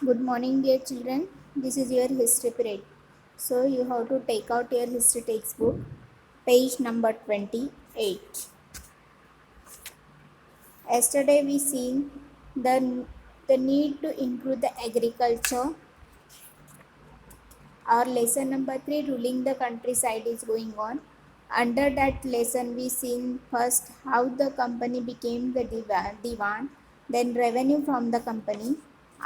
Good morning, dear children. This is your history period. So, you have to take out your history textbook, page number 28. Yesterday, we seen the need to improve the agriculture. Our lesson number 3, ruling the countryside, is going on. Under that lesson, we seen first how the company became the divan, then revenue from the company.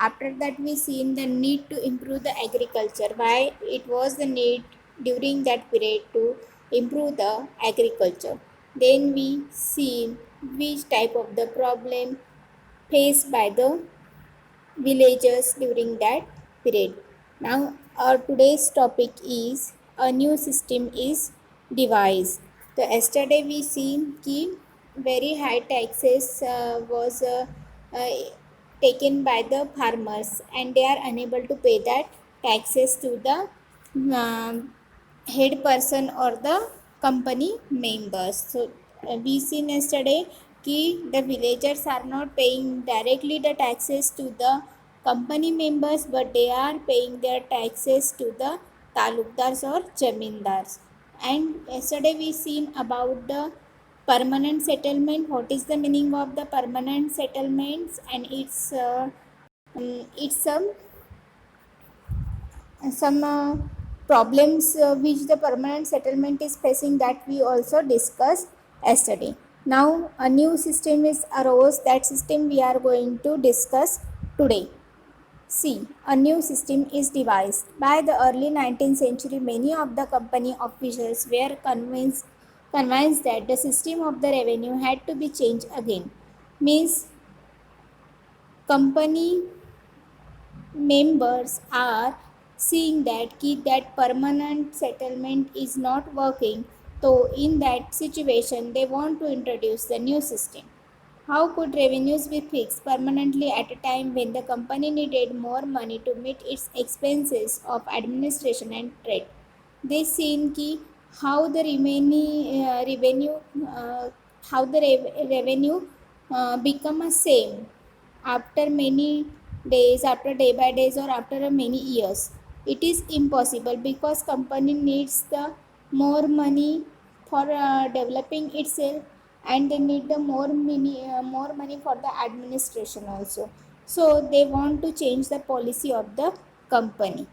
After that, we seen the need to improve the agriculture. Why it was the need during that period to improve the agriculture. Then we seen which type of the problem faced by the villagers during that period. Now, our today's topic is a new system is devised. So, yesterday we seen कि very high taxes was uh, taken by the farmers and they are unable to pay that taxes to the head person or the company members. So we seen yesterday कि the villagers are not paying directly the taxes to the company members, but they are paying their taxes to the talukdars or jamindars. And yesterday we seen about the permanent settlement. What is the meaning of the permanent settlements? And it's some problems which the permanent settlement is facing, that we also discussed yesterday. Now a new system is arose. That system we are going to discuss today. See, a new system is devised. By the early 19th century, many of the company officials were convinced that the system of the revenue had to be changed again. Means company members are seeing that permanent settlement is not working. So in that situation, they want to introduce the new system. How could revenues be fixed permanently at a time when the company needed more money to meet its expenses of administration and trade? They seen ki how the remaining revenue how the revenue become a same after many days, after day by days, or after many years. It is impossible because company needs the more money for developing itself, and they need the more money for the administration also. So they want to change the policy of the company.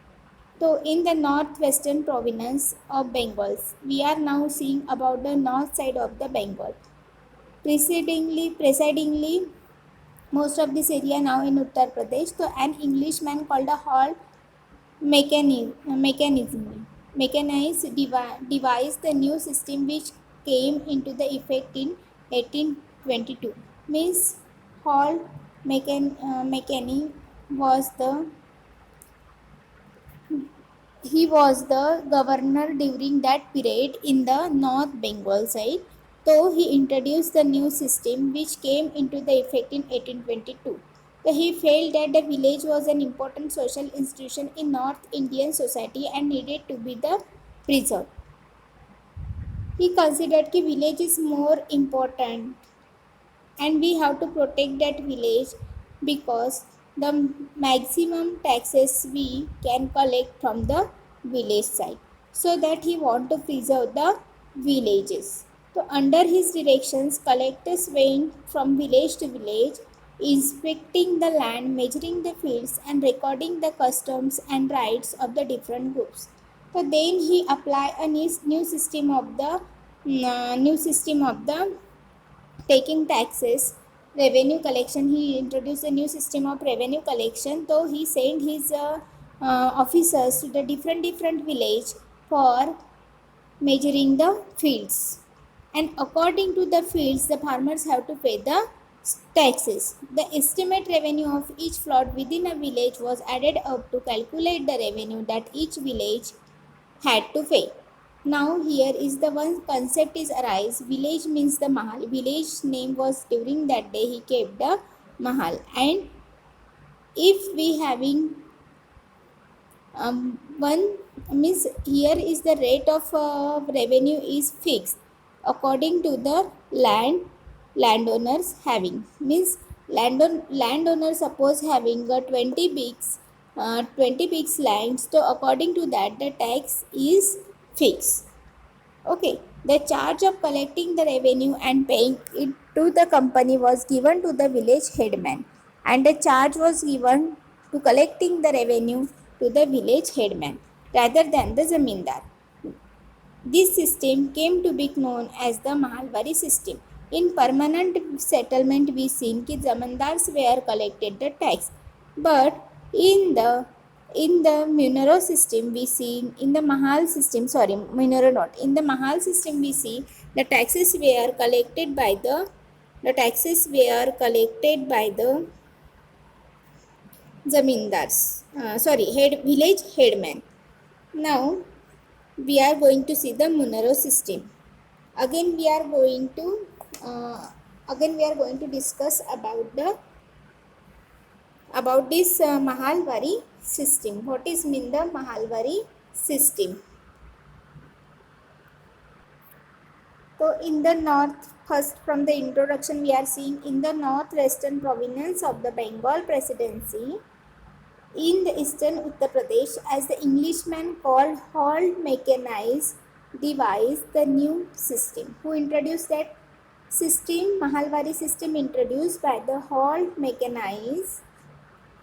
So in the northwestern province of Bengal, we are now seeing about the north side of the Bengal. Presidingly, most of this area now in Uttar Pradesh. So an Englishman called a Hall mechanized devised the new system which came into the effect in 1822. Means Hall Mechanic was the he was the governor during that period in the North Bengal side. So he introduced the new system which came into the effect in 1822. So he felt that the village was an important social institution in North Indian society and needed to be the preserved. He considered that village is more important and we have to protect that village because the maximum taxes we can collect from the village side, so that he want to preserve the villages. So under his directions, collectors went from village to village, inspecting the land, measuring the fields, and recording the customs and rights of the different groups. So then he applied a new system of the taking taxes, revenue collection. He introduced a new system of revenue collection. So he sent his officers to the different village for measuring the fields, and according to the fields the farmers have to pay the taxes. The estimate revenue of each plot within a village was added up to calculate the revenue that each village had to pay. Now here is the one concept is arise. Village means the Mahal. Village name was during that day he kept the Mahal. And if we having one means here is the rate of revenue is fixed according to the landowners having. Means landowner suppose having 20 bigs 20 pigs land. So according to that, the tax is fixed. Okay, the charge of collecting the revenue and paying it to the company was given to the village headman, and the charge was given to collecting the revenue to the village headman rather than the zamindar. This system came to be known as the Mahalwari system. In permanent settlement, we seen that zamindars were collected the tax, but in the Munero system, we see in the Mahal system. Sorry, Munero not. In the Mahal system, we see the taxes were collected by the zamindars. Village headman. Now we are going to see the Munero system. Again we are going to discuss about this Mahalwari system. What is mean the Mahalwari system? So in the north, first from the introduction we are seeing in the northwestern province of the Bengal Presidency, in the eastern Uttar Pradesh, as the Englishman called Hall Mechanized devised the new system. Who introduced that system? Mahalwari system introduced by the Hall Mechanized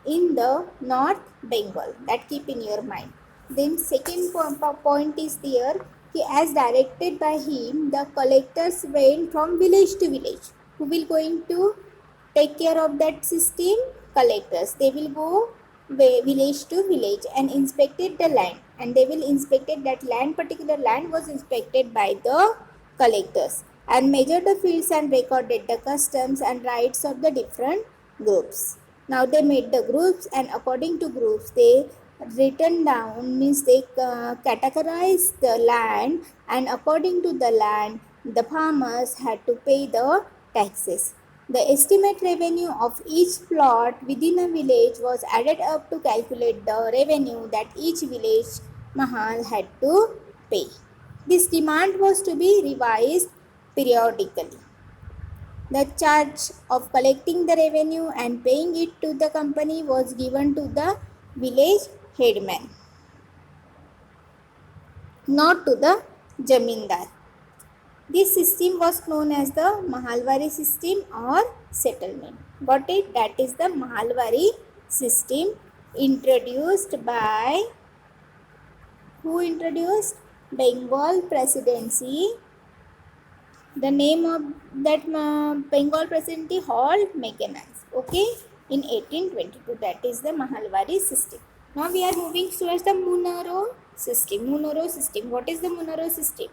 in the North Bengal. That keep in your mind. Then second point is there, as directed by him, the collectors went from village to village. Who will going to take care of that system? Collectors. They will go village to village and inspected the land, and they will inspected that land. Particular land was inspected by the collectors and measured the fields and recorded the customs and rights of the different groups. Now they made the groups, and according to groups they written down, means they categorize the land, and according to the land the farmers had to pay the taxes. The estimate revenue of each plot within a village was added up to calculate the revenue that each village mahal had to pay. This demand was to be revised periodically. The charge of collecting the revenue and paying it to the company was given to the village headman, not to the jamindar. This system was known as the Mahalwari system or settlement. Got it? That is the Mahalwari system introduced by who introduced? Bengal Presidency. The name of that Bengal Presidency, Hall Mechanized. Okay, in 1822. That is the Mahalwari system. Now we are moving towards the Munro system. Munro system. What is the Munro system?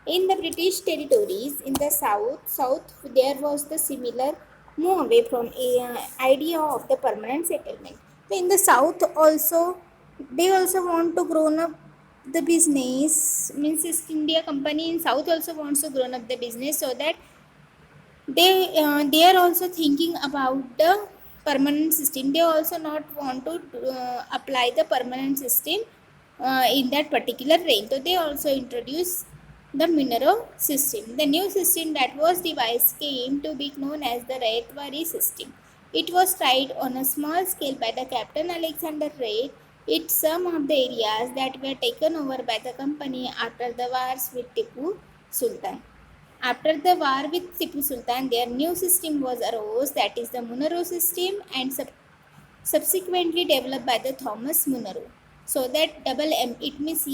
In the British territories in the south there was the similar move away from a idea of the permanent settlement. In the south also, they also want to grow up the business, means East India Company in south also wants to grow up the business, so that they are also thinking about the permanent system. They also not want to apply the permanent system in that particular range. So they also introduce the Munro system. The new system that was devised came to be known as the Rayatwari system. It was tried on a small scale by the Captain Alexander Ray. It's some of the areas that were taken over by the company after the wars with Tipu Sultan. After the war with Tipu Sultan, their new system was arose, that is the Munro system, and subsequently developed by the Thomas Munro. So that double M, it means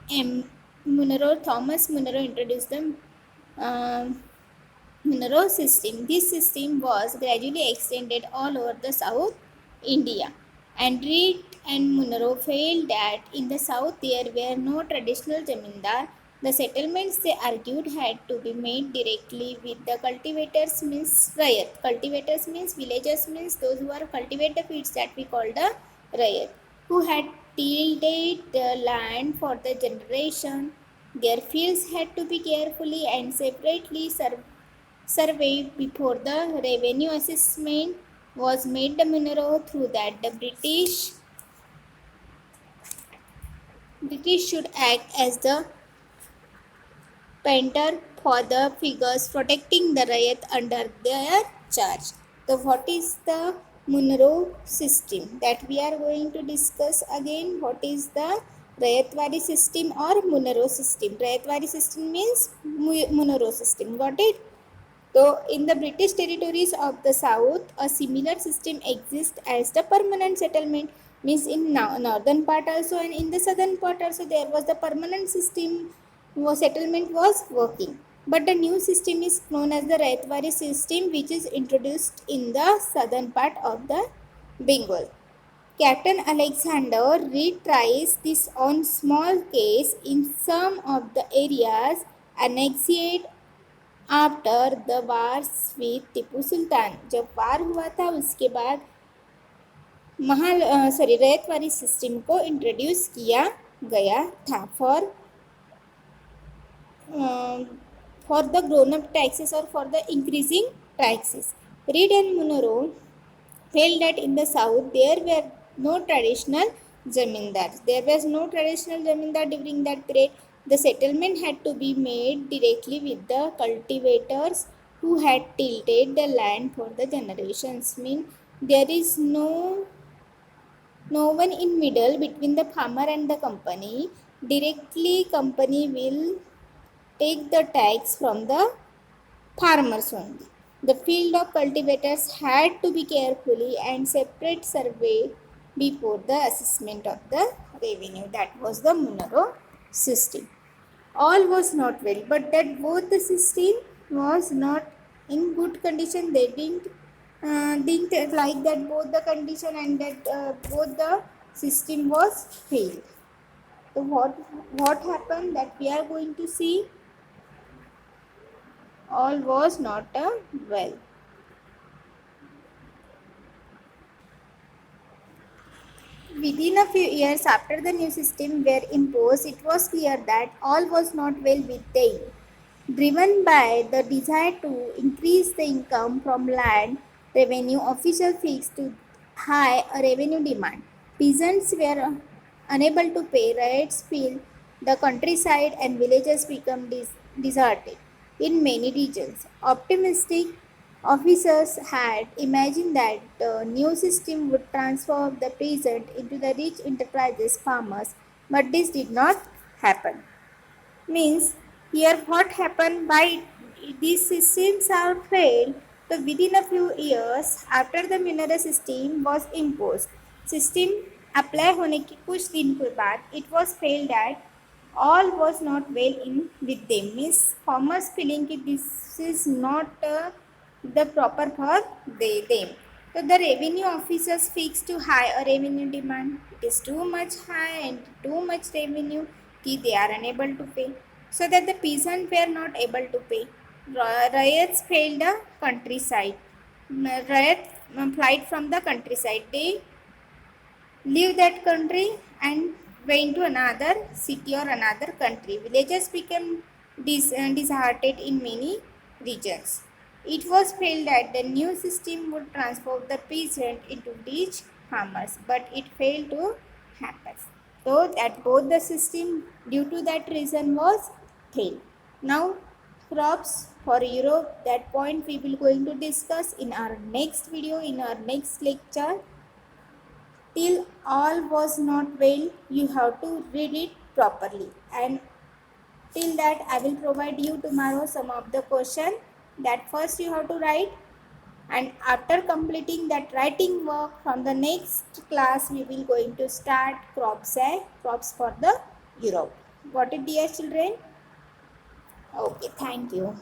M Munro, Thomas Munro introduced the Munro system. This system was gradually extended all over the South India. And Reed and Munro felt that in the south there were no traditional zamindar. The settlements, they argued, had to be made directly with the cultivators, means rayat. Cultivators means villagers, means those who are cultivate the fields, that we call the rayat, who had tilled the land for the generation. Their fields had to be carefully and separately surveyed before the revenue assessment was made the Munro. Through that the British should act as the painter for the figures, protecting the rayat under their charge. So what is the Munro system, that we are going to discuss again. What is the Rayatwari system or Munro system? Rayatwari system means Munro system. Got it? So, in the British territories of the south, a similar system exists as the permanent settlement. Means in northern part also and in the southern part also there was the permanent system settlement was working. But the new system is known as the Rayatwari system, which is introduced in the southern part of the Bengal. Captain Alexander retries this on small case in some of the areas annexed after the wars with Tipu Sultan. जब war हुआ था उसके बाद ryotwari system को introduce किया गया था for the grown up taxes और for the increasing taxes. Read and Munro felt that in the south there were no traditional zamindars. There was no traditional zamindar during that period. The settlement had to be made directly with the cultivators who had tilled the land for the generations. Mean there is no one in middle between the farmer and the company. Directly company will take the tax from the farmers only. The field of cultivators had to be carefully and separate surveyed before the assessment of the revenue. That was the Munro system. All was not well, but that both the system was not in good condition. They didn't like that both the condition and that both the system was failed. So what happened that we are going to see. All was not well. Within a few years after the new system were imposed, it was clear that all was not well with them. Driven by the desire to increase the income from land, revenue officials fixed to high a revenue demand. Peasants were unable to pay, riots filled the countryside and villages became deserted in many regions. Optimistic officers had imagined that the new system would transform the peasant into the rich enterprises farmers, but this did not happen. Means here what happened by these systems are failed. So within a few years after the Munro system was imposed, system apply होने के कुछ दिन के बाद it was felt that all was not well in with them. Means farmers feeling that this is not the proper for them. So the revenue officers fixed to high a revenue demand. It is too much high and too much revenue कि they are unable to pay. So that the peasants were not able to pay. Riots failed the countryside. Riot flight from the countryside. They leave that country and went to another city or another country. Villages became disheartened in many regions. It was felt that the new system would transform the peasant into rich farmers, but it failed to happen. So that both the system due to that reason was failed. Now crops for Europe, that point we will going to discuss in our next video, in our next lecture. Till all was not well, you have to read it properly, and till that I will provide you tomorrow some of the question that first you have to write, and after completing that writing work from the next class we will going to start crops for the Europe. Got it, dear children? Okay, thank you.